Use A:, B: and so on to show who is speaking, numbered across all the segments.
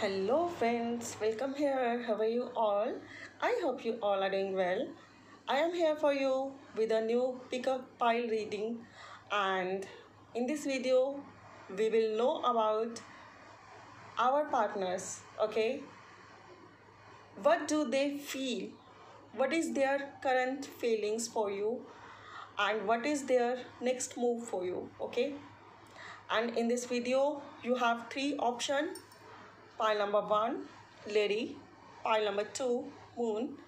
A: Hello friends, welcome here. How are you all? I hope you all are doing well. I am here for you with a new pickup pile reading, and in this video we will know about our partners, okay? What do they feel? What is their current feelings for you and what is their next move for you, okay? And in this video you have three options. Pile number 1, lady. Pile number 2, moon.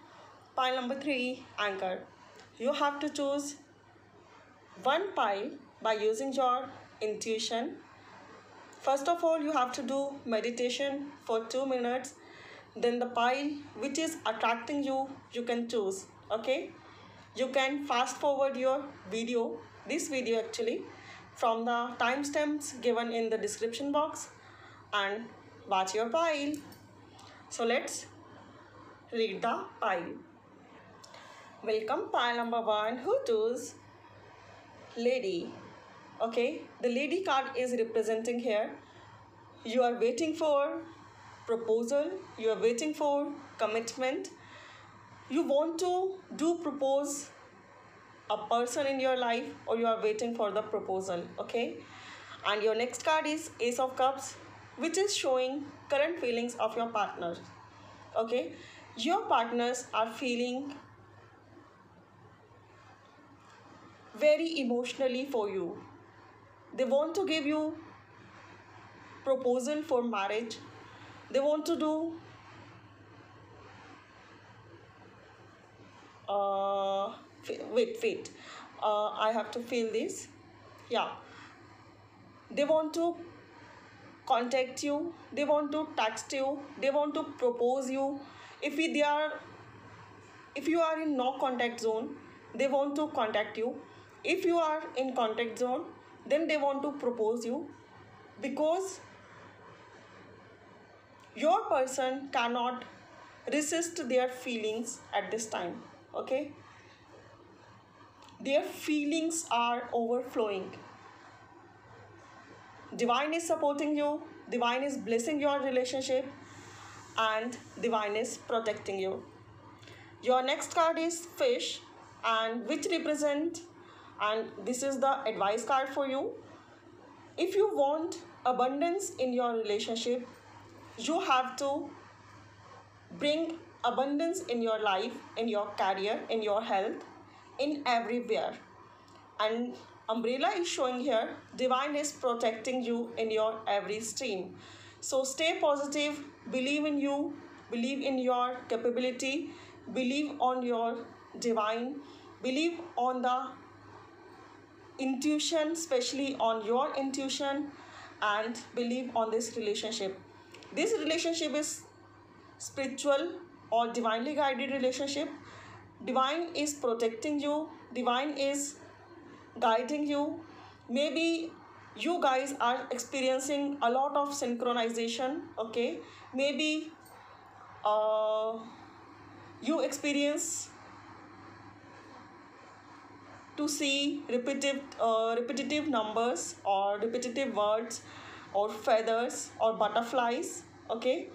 A: Pile number 3, anchor. You have to choose one pile by using your intuition. First of all, you have to do meditation for 2 minutes. Then the pile which is attracting you, you can choose. Okay? You can fast forward your video, this video actually, from the timestamps given in the description box and watch your pile. So let's read the pile. Welcome pile number 1 who chose lady. Okay, the lady card is representing here. You are waiting for proposal, you are waiting for commitment. You want to do propose a person in your life or you are waiting for the proposal, okay? And your next card is Ace of Cups, which is showing current feelings of your partner, okay? Your partners are feeling very emotionally for you. They want to give you proposal for marriage. They want to do wait, I have to feel this. Yeah, they want to contact you, they want to text you, they want to propose you. If you are in no contact zone, they want to contact you. If you are in contact zone, then they want to propose you, because your person cannot resist their feelings at this time, okay? Their feelings are overflowing. Divine is supporting you, divine is blessing your relationship, and divine is protecting you. Your next card is fish, and which represent, and this is the advice card for you. If you want abundance in your relationship, you have to bring abundance in your life, in your career, in your health, in everywhere. And umbrella is showing here, divine is protecting you in your every stream. So stay positive, believe in you, believe in your capability, believe on your divine, believe on the intuition, especially on your intuition, and believe on this relationship. This relationship is spiritual or divinely guided relationship. Divine is protecting you, divine is guiding you. Maybe you guys are experiencing a lot of synchronization, okay? Maybe you experience to see repetitive numbers or repetitive words or feathers or butterflies, okay?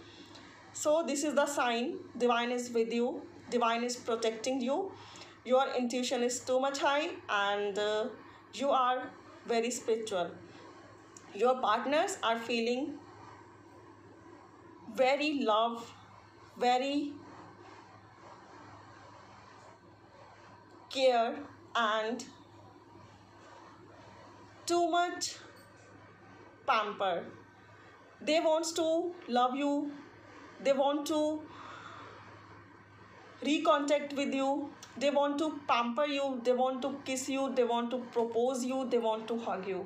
A: So this is the sign, divine is with you, divine is protecting you. Your intuition is too much high, and you are very spiritual. Your partners are feeling very love, very care, and too much pamper. They want to love you, they want to recontact with you, they want to pamper you, they want to kiss you, they want to propose you, they want to hug you.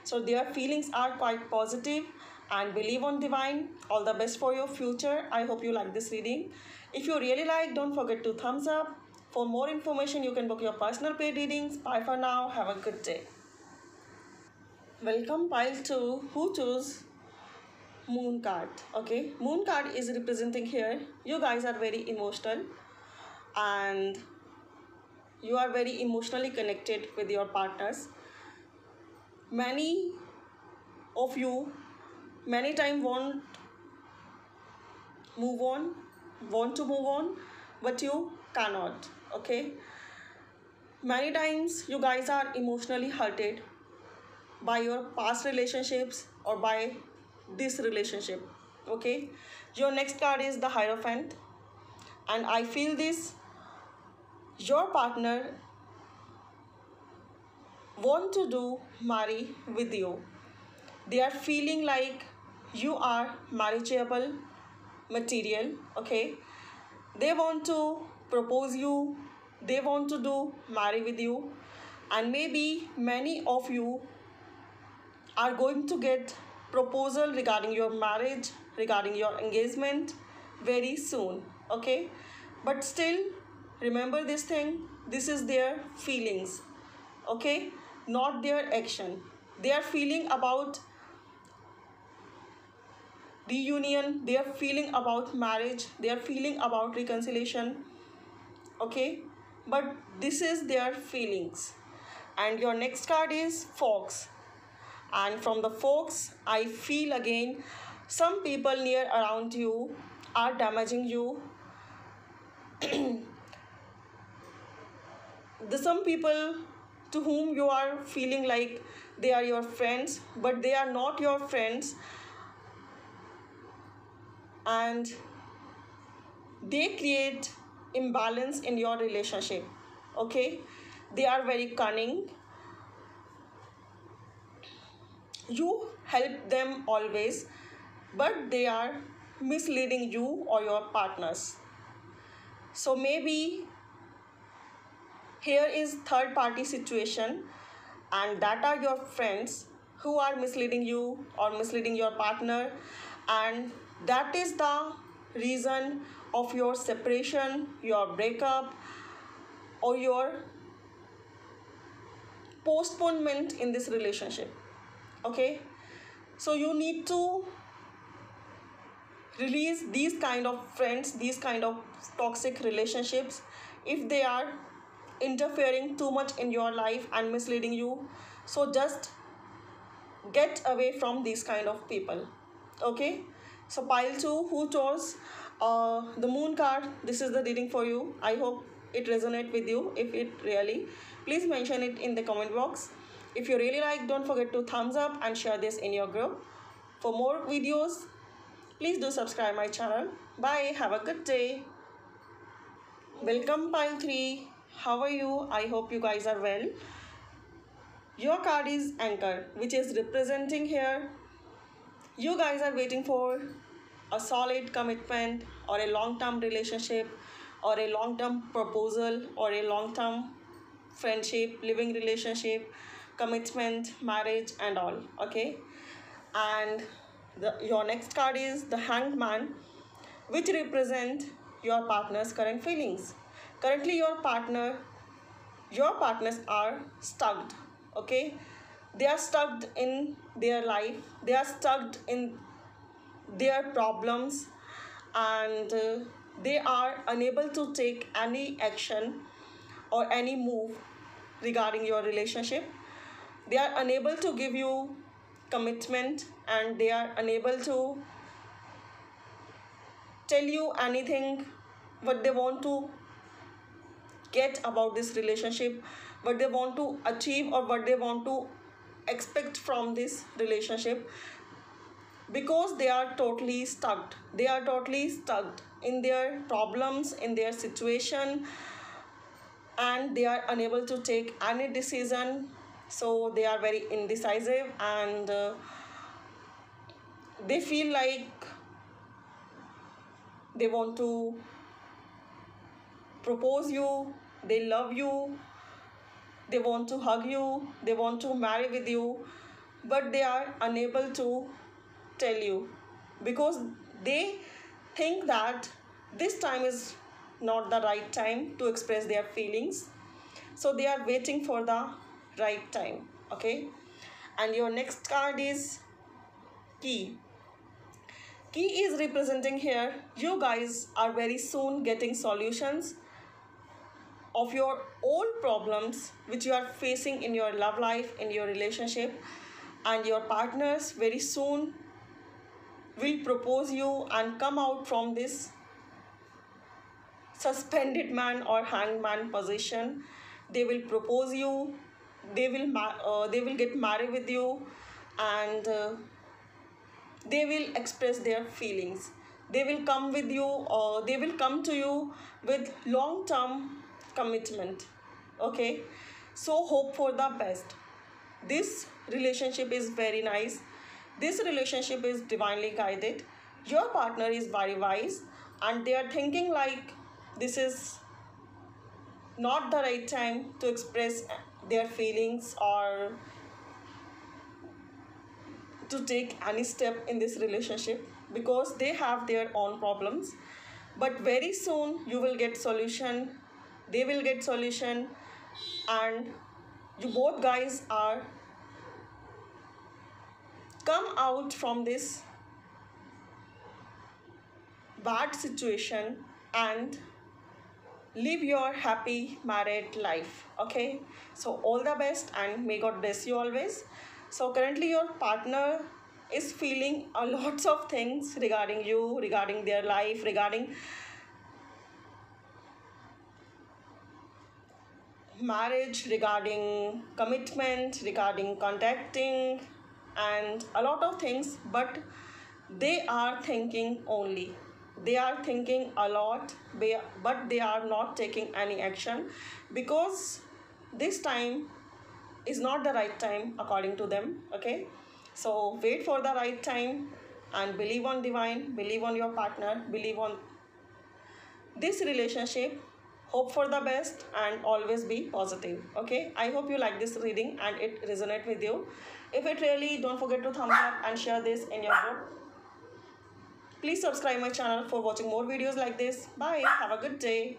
A: So their feelings are quite positive, and believe on divine. All the best for your future. I hope you like this reading. If you really like, don't forget to thumbs up. For more information, you can book your personal paid readings. Bye for now, have a good day. Welcome pile 2 who chose moon card. Okay, moon card is representing here, you guys are very emotional and you are very emotionally connected with your partners. Many of you many time want move on, want to move on, but you cannot. Okay, many times you guys are emotionally hurted by your past relationships or by this relationship. Okay, your next card is the Hierophant, and I feel this, your partner want to do marry with you. They are feeling like you are marriageable material. Okay, they want to propose you, they want to do marry with you, and maybe many of you are going to get proposal regarding your marriage, regarding your engagement very soon. Okay, but still remember this thing, this is their feelings. Okay, not their action. They are feeling about reunion, they are feeling about marriage, they are feeling about reconciliation. Okay, but this is their feelings. And your next card is Fox, and from the Fox I feel again some people near around you are damaging you. The some people to whom you are feeling like they are your friends, but they are not your friends, and they create imbalance in your relationship. Okay, they are very cunning, you help them always, but they are misleading you or your partners. So maybe here is third party situation, and that are your friends who are misleading you or misleading your partner, and that is the reason of your separation, your breakup, or your postponement in this relationship. Okay, so you need to release these kind of friends, these kind of toxic relationships, if they are interfering too much in your life and misleading you. So just get away from these kind of people. Okay, so pile 2, who chose the Moon card, this is the reading for you. I hope it resonates with you. If it really, please mention it in the comment box. If you really like, don't forget to thumbs up and share this in your group. For more videos, please do subscribe my channel. Bye, have a good day. Welcome pile 3, how are you? I hope you guys are well. Your card is Anchor, which is representing here you guys are waiting for a solid commitment or a long-term relationship or a long-term proposal or a long-term friendship, living relationship, commitment, marriage and all. Okay, and your next card is the Hanged Man, which represent your partner's current feelings. Currently your partners are stuck. Okay, they are stuck in their life, they are stuck in their problems, and they are unable to take any action or any move regarding your relationship. They are unable to give you commitment, and they are unable to tell you anything what they want to get about this relationship, what they want to achieve or what they want to expect from this relationship, because they are totally stuck. They are totally stuck in their problems, in their situation, and they are unable to take any decision. So they are very indecisive, and they feel like they want to propose you, they love you, they want to hug you, they want to marry with you, but they are unable to tell you because they think that this time is not the right time to express their feelings. So they are waiting for the right time. Okay, and your next card is Key. Key is representing here you guys are very soon getting solutions of your old problems which you are facing in your love life, in your relationship, and your partners very soon will propose you and come out from this suspended man or hanged man position. They will propose you, they will get married with you, and they will express their feelings. They will come with you, or they will come to you with long term commitment. Okay, so hope for the best. This relationship is very nice. This relationship is divinely guided. Your partner is very wise, and they are thinking like this is not the right time to express their feelings or to take any step in this relationship, because they have their own problems. But very soon you will get solution, they will get solution, and you both guys are come out from this bad situation and live your happy married life. Okay, so all the best and may God bless you always. So currently your partner is feeling a lots of things regarding you, regarding their life, regarding marriage, regarding commitment, regarding contacting, and a lot of things. But they are thinking only, they are thinking a lot, but they are not taking any action, because this time is not the right time according to them. Okay, so wait for the right time and believe on divine, believe on your partner, believe on this relationship. Hope for the best and always be positive. Okay, I hope you like this reading and it resonate with you. If it really, don't forget to thumbs up and share this in your group. Please subscribe my channel for watching more videos like this. Bye, have a good day.